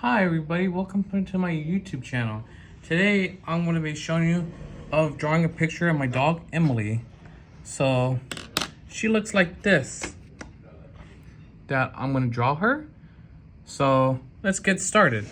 Hi everybody, welcome to my YouTube channel. Today I'm going to be showing you of drawing a picture of my dog Emily. So she looks like this. That I'm going to draw her. So let's get started.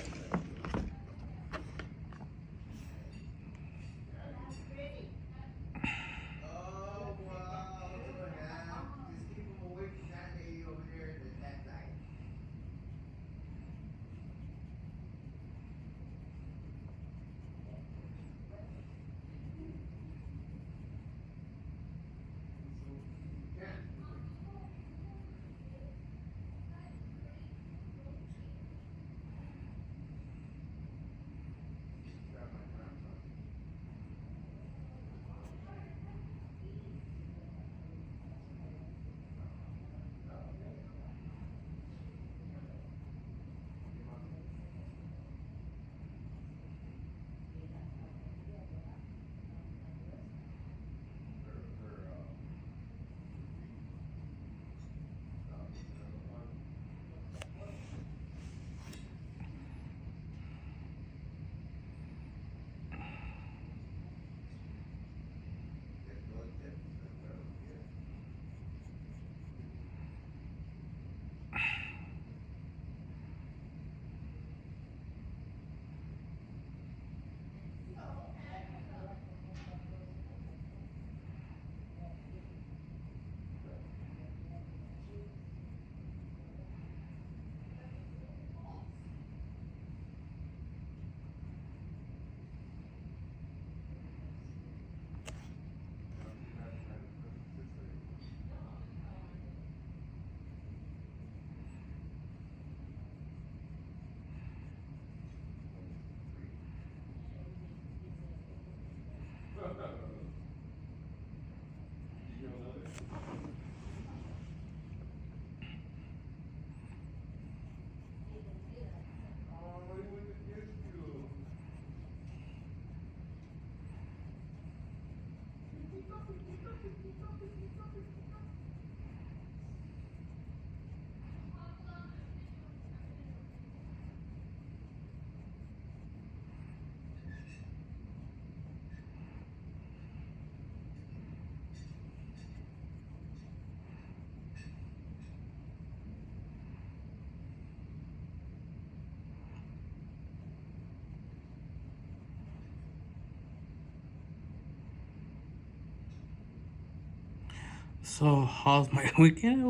So how's my weekend?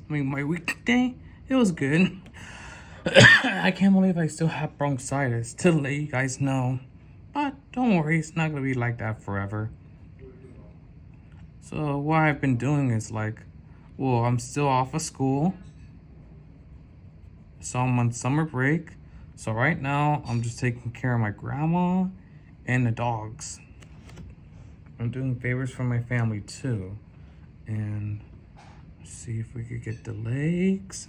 My weekday, it was good. I can't believe I still have bronchitis to let you guys know. But don't worry, it's not gonna be like that forever. So what I've been doing is I'm still off of school. So I'm on summer break. So right now I'm just taking care of my grandma and the dogs. I'm doing favors for my family too. And see if we could get the legs.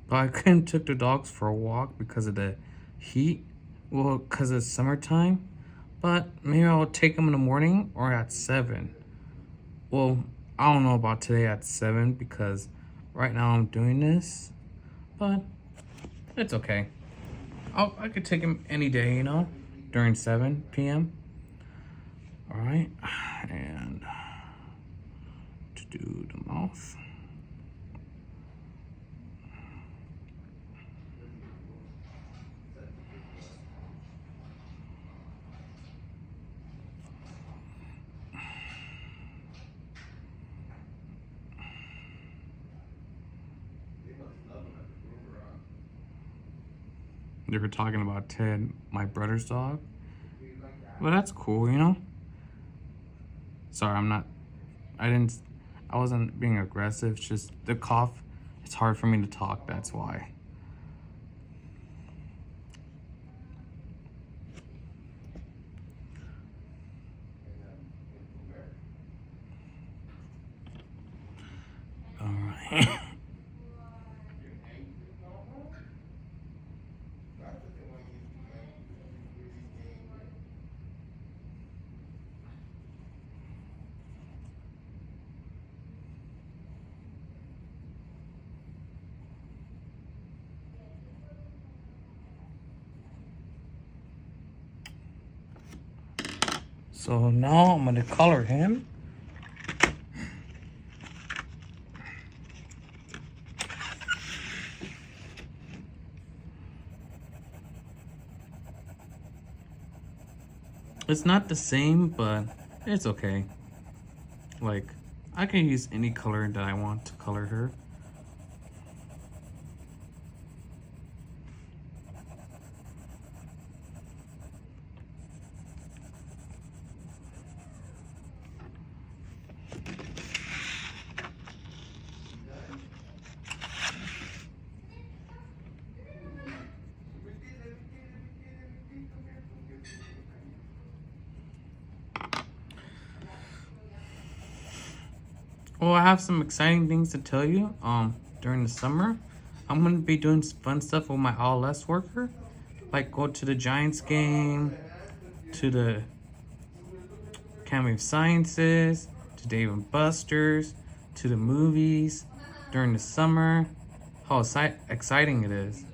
But I couldn't took the dogs for a walk because of the heat. Well, because it's summertime. But maybe I'll take them in the morning or at 7. Well, I don't know about today at 7 because right now I'm doing this. But it's okay. I could take them any day, during 7 p.m. All right. And to do the mouth. They were talking about Ted, my brother's dog. Well, that's cool, Sorry, I wasn't being aggressive. It's just the cough. It's hard for me to talk. That's why. All right. So now I'm gonna color him. It's not the same, but it's okay. Like, I can use any color that I want to color her. Well, I have some exciting things to tell you. During the summer, I'm gonna be doing some fun stuff with my ALS worker, like go to the Giants game, to the Academy of Sciences, to Dave and Buster's, to the movies during the summer. How exciting it is!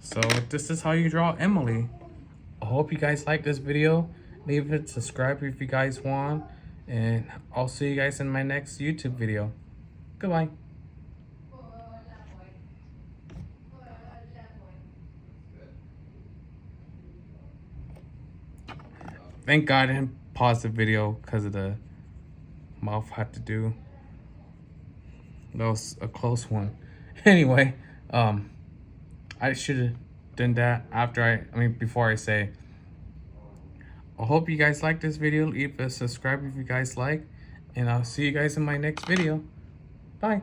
So this is how you draw Emily. I hope you guys like this video. Leave it, subscribe if you guys want, and I'll see you guys in my next YouTube video. Goodbye. Thank God I didn't pause the video because of the mouth had to do. That was a close one. Anyway, I should have done that before I say. I hope you guys like this video. Leave a subscribe if you guys like, and I'll see you guys in my next video. Bye.